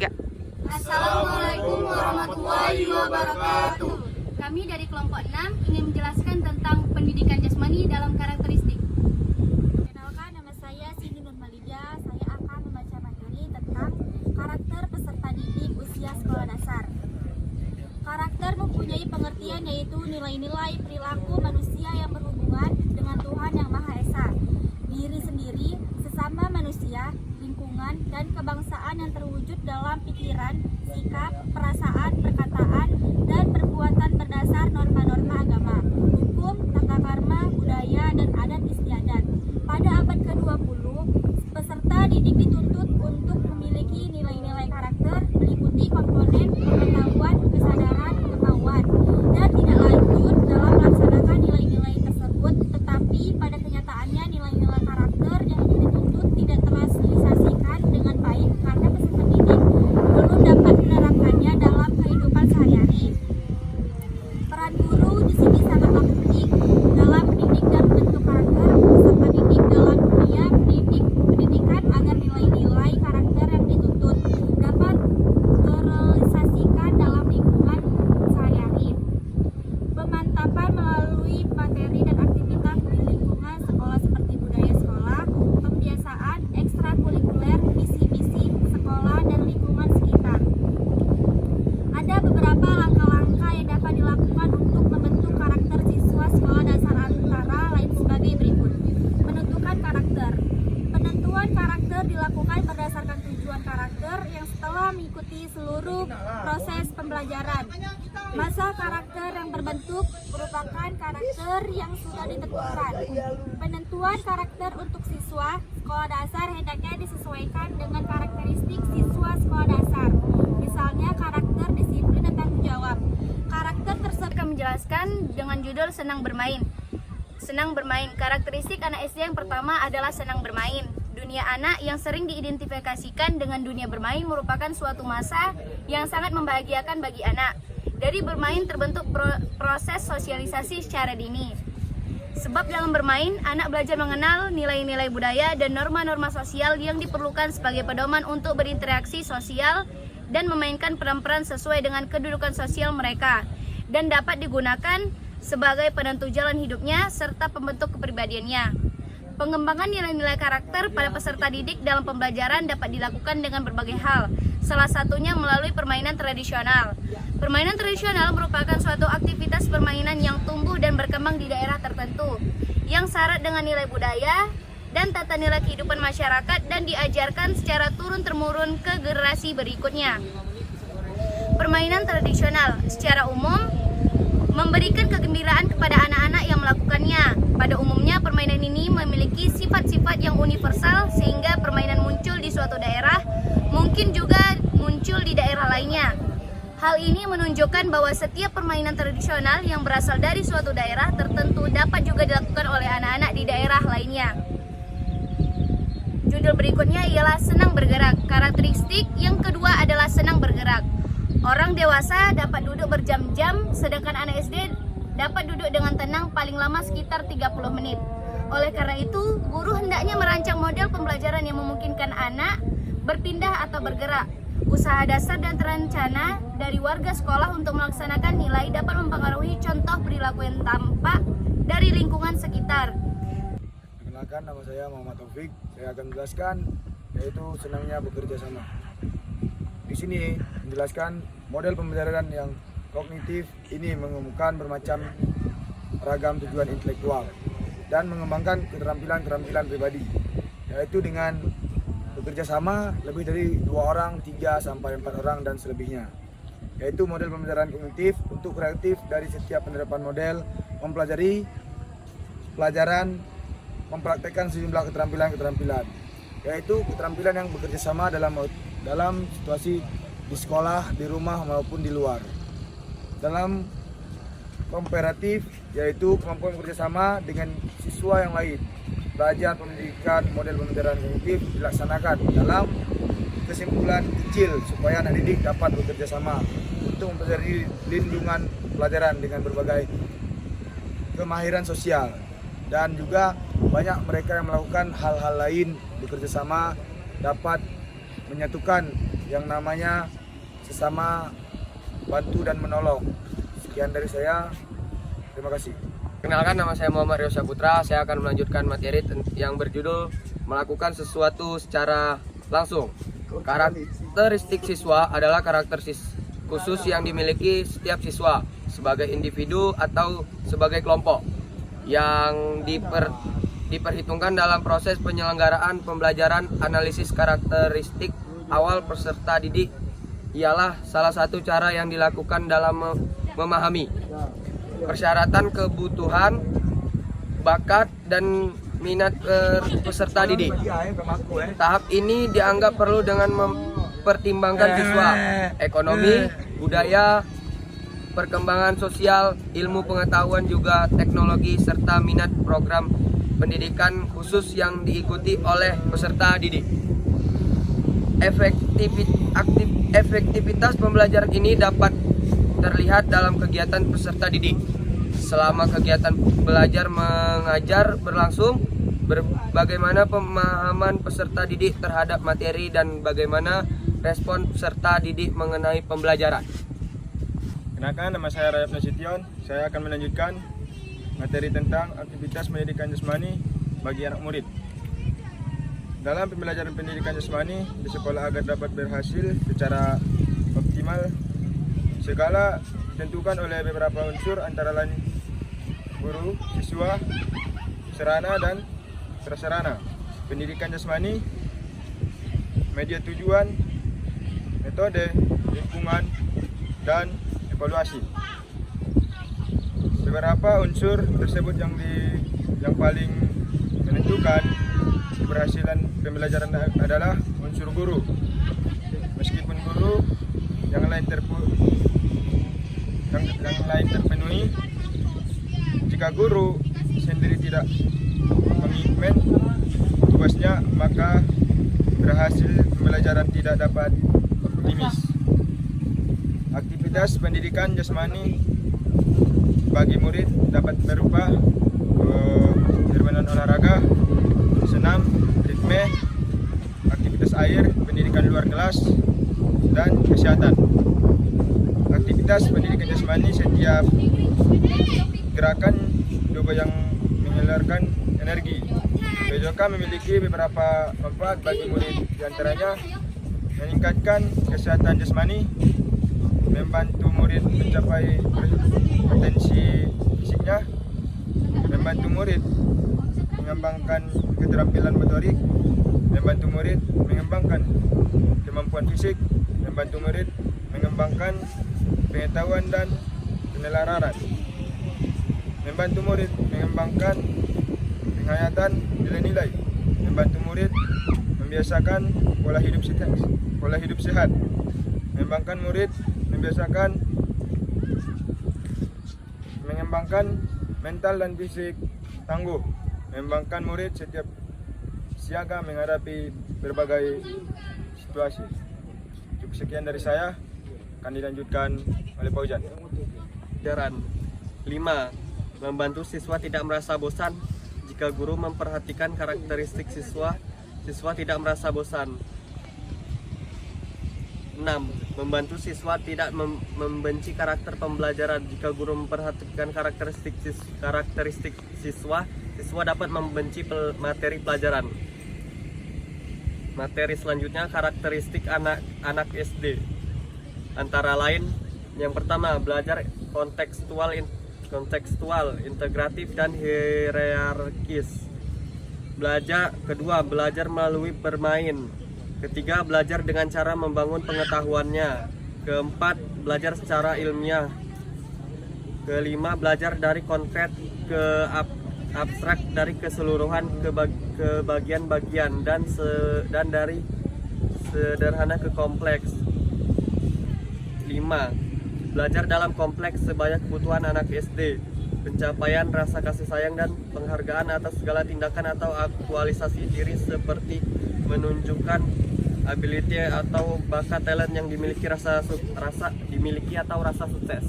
Ya. Assalamualaikum warahmatullahi wabarakatuh. Kami dari kelompok 6 ingin menjelaskan tentang pendidikan jasmani dalam karakteristik. Kenalkan, nama saya Cindy Nurmalija. Saya akan membaca materi tentang karakter peserta didik usia sekolah dasar. Karakter mempunyai pengertian yaitu nilai-nilai perilaku manusia yang berhubungan dengan Tuhan Yang Maha Esa, diri sendiri, sesama manusia, lingkungan, dan kebangsaan yang terwujud dalam pikiran, sikap, perasaan, perkataan, dan perbuatan berdasar norma-norma agama, hukum, tata krama, budaya, dan adat istiadat. Pada abad ke-20, peserta didik dituntut untuk memiliki nilai-nilai karakter meliputi komponen pengetahuan, kesadaran, kemauan, dan tidak lanjut dalam melaksanakan nilai-nilai tersebut, tetapi pada kenyataannya nilai-nilai karakter yang dituntut tidak terrealisasikan dengan baik karena peserta didik belum dapat menerapkannya dalam kehidupan sehari-hari. Peran guru di sini sangat penting dalam mendidik dan membentuk karakter peserta didik dalam dunia pendidikan agar nilai-nilai karakter yang dituntut dapat terrealisasikan dalam lingkungan sehari-hari. Pemantapan melalui materi dan aktivitas di lingkungan sekolah seperti budaya sekolah, pembiasaan, ekstrakurikuler, misi-misi sekolah, dan lingkungan sekitar. Ada beberapa langkah-langkah yang dapat dilakukan untuk membentuk karakter siswa sekolah dasar antara lain sebagai berikut. Menentukan karakter. Penentuan karakter dilakukan berdasarkan tujuan karakter yang setelah mengikuti seluruh proses pembelajaran. Masa karakter yang berbentuk merupakan karakter yang sudah ditentukan. Penentuan karakter untuk siswa sekolah dasar hendaknya disesuaikan dengan karakteristik siswa sekolah dasar. Misalnya karakter disiplin dan tanggung jawab. Karakter tersebut Akan menjelaskan dengan judul senang bermain. Senang bermain. Karakteristik anak SD yang pertama adalah senang bermain. Dunia anak yang sering diidentifikasikan dengan dunia bermain merupakan suatu masa yang sangat membahagiakan bagi anak. Dari bermain terbentuk proses sosialisasi secara dini. Sebab dalam bermain, anak belajar mengenal nilai-nilai budaya dan norma-norma sosial yang diperlukan sebagai pedoman untuk berinteraksi sosial dan memainkan peran-peran sesuai dengan kedudukan sosial mereka, dan dapat digunakan sebagai penentu jalan hidupnya serta pembentuk kepribadiannya. Pengembangan nilai-nilai karakter pada peserta didik dalam pembelajaran dapat dilakukan dengan berbagai hal, salah satunya melalui permainan tradisional. Permainan tradisional merupakan suatu aktivitas permainan yang tumbuh dan berkembang di daerah tertentu, yang syarat dengan nilai budaya dan tata nilai kehidupan masyarakat dan diajarkan secara turun-temurun ke generasi berikutnya. Permainan tradisional secara umum memberikan kegembiraan kepada anak-anak yang melakukannya. Pada umumnya, permainan ini memiliki sifat-sifat yang universal sehingga permainan muncul di suatu daerah mungkin juga muncul di daerah lainnya. Hal ini menunjukkan bahwa setiap permainan tradisional yang berasal dari suatu daerah tertentu dapat juga dilakukan oleh anak-anak di daerah lainnya. Judul berikutnya ialah senang bergerak. Karakteristik yang kedua adalah senang bergerak. Orang dewasa dapat duduk berjam-jam, sedangkan anak SD dapat duduk dengan tenang paling lama sekitar 30 menit. Oleh karena itu, guru hendaknya merancang model pembelajaran yang memungkinkan anak berpindah atau bergerak. Usaha dasar dan terencana dari warga sekolah untuk melaksanakan nilai dapat mempengaruhi contoh perilaku yang tampak dari lingkungan sekitar. Perkenalkan, nama saya Muhammad Taufik. Saya akan menjelaskan yaitu senangnya bekerja sama. Di sini menjelaskan model pembelajaran yang kognitif ini mengemukakan bermacam ragam tujuan intelektual dan mengembangkan keterampilan pribadi, yaitu dengan bekerja sama lebih dari 2 orang, 3 sampai 4 orang dan selebihnya. Yaitu model pembelajaran kognitif untuk kreatif dari setiap penerapan model mempelajari pelajaran mempraktekkan sejumlah keterampilan, yaitu keterampilan yang bekerja sama dalam situasi di sekolah, di rumah maupun di luar. Dalam komparatif, yaitu kemampuan bekerja sama dengan siswa yang lain. Belajar pendidikan model pembelajaran kognitif dilaksanakan dalam kesimpulan kecil supaya anak didik dapat bekerja sama untuk mempelajari lindungan pelajaran dengan berbagai kemahiran sosial, dan juga banyak mereka yang melakukan hal-hal lain bekerja sama dapat menyatukan yang namanya sesama bantu dan menolong. Sekian dari saya. Terima kasih. Kenalkan, nama saya Muhammad Rio Saputra. Saya akan melanjutkan materi yang berjudul melakukan sesuatu secara langsung. Karakteristik siswa adalah khusus yang dimiliki setiap siswa sebagai individu atau sebagai kelompok yang diperhitungkan dalam proses penyelenggaraan pembelajaran. Analisis karakteristik awal peserta didik ialah salah satu cara yang dilakukan dalam memahami persyaratan, kebutuhan, bakat, dan minat peserta didik. Tahap ini dianggap perlu dengan mempertimbangkan siswa, ekonomi, budaya, perkembangan sosial, ilmu pengetahuan, juga teknologi, serta minat program pendidikan khusus yang diikuti oleh peserta didik. Efektivitas pembelajaran ini dapat terlihat dalam kegiatan peserta didik. Selama kegiatan belajar mengajar berlangsung, bagaimana pemahaman peserta didik terhadap materi dan bagaimana respon peserta didik mengenai pembelajaran. Kenalkan, nama saya Rayap Nasution. Saya akan melanjutkan materi tentang aktivitas pendidikan jasmani bagi anak murid. Dalam pembelajaran pendidikan jasmani di sekolah agar dapat berhasil secara optimal, segala ditentukan oleh beberapa unsur antara lain guru, siswa, sarana dan prasarana. Pendidikan jasmani, media tujuan, metode, lingkungan, dan evaluasi. Beberapa unsur tersebut yang paling menentukan keberhasilan pembelajaran adalah unsur guru. Meskipun guru yang lain terpenuhi, jika guru sendiri tidak komitmen tugasnya, maka berhasil pembelajaran tidak dapat optimis. Aktivitas pendidikan jasmani bagi murid dapat berupa permainan olahraga, senam, ritme, aktivitas air, pendidikan luar kelas, dan kesehatan. Aktivitas pendidikan jasmani setiap gerakan juga yang mengeluarkan energi. PJOK memiliki beberapa manfaat bagi murid, diantaranya meningkatkan kesehatan jasmani, membantu murid mencapai potensi fisiknya, membantu murid mengembangkan keterampilan motorik, membantu murid mengembangkan kemampuan fisik, membantu murid mengembangkan pengetahuan dan penelararan, membantu murid mengembangkan penghayatan nilai-nilai, membantu murid membiasakan pola hidup sehat, mengembangkan murid mengembangkan mental dan fisik tangguh, mengembangkan murid setiap siaga menghadapi berbagai situasi. Cukup sekian dari saya, akan dilanjutkan oleh Pak Ujan. Pelajaran 5. Membantu siswa tidak merasa bosan. Jika guru memperhatikan karakteristik siswa, siswa tidak merasa bosan. 6. Membantu siswa tidak membenci karakter pembelajaran. Jika guru memperhatikan karakteristik siswa, siswa dapat membenci materi pelajaran. Materi selanjutnya, karakteristik anak SD. Antara lain, yang pertama, belajar kontekstual, integratif, dan hierarkis. Kedua, belajar melalui bermain. Ketiga, belajar dengan cara membangun pengetahuannya. Keempat, belajar secara ilmiah. Kelima, belajar dari konkret ke abstrak, dari keseluruhan ke bagian-bagian, dan dari sederhana ke kompleks. 5. Belajar dalam kompleks sebanyak kebutuhan anak SD. Pencapaian rasa kasih sayang dan penghargaan atas segala tindakan atau aktualisasi diri, seperti menunjukkan ability atau bakat talent yang dimiliki rasa sukses.